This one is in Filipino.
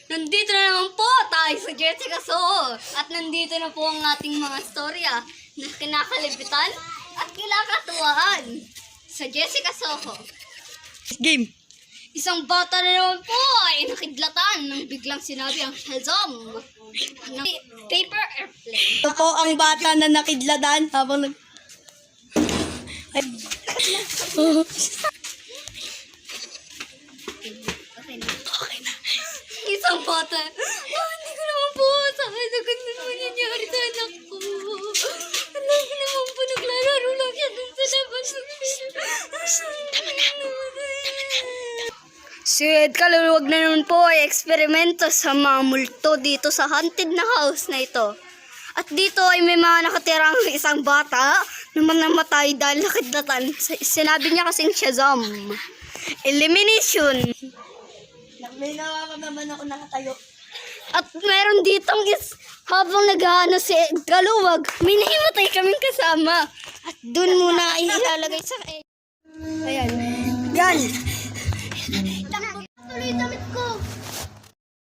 Nandito na naman po tayo sa Jessica So. At nandito na po ang ating mga storya na kinakalibitan at kinakatuwaan sa Jessica Soho. Game. Isang bata na naman po ay nakidlatan nang biglang sinabi ang Shazam ng paper airplane. Ito po ang bata na nakidladan habang nag... Ay. Okay na. Isang bata. Hindi ko naman po sa akin na ganun mo nangyari sa anak ko. Alam ko naman po naglalaro lang siya dun sa labas. Tama na. Si Ed Kaluwag na naman po ay eksperimento sa mga multo dito sa haunted na house na ito. At dito ay may mga nakatirang isang bata naman namatay dahil nakidlatan. Sinabi niya kasing Shazam. Elimination. May naman ako nakatayo. At meron ditong habang nag-ano si Ed Kaluwag, may nahimatay kaming kasama. At dun muna ay ilalagay sa Ayan. Yan.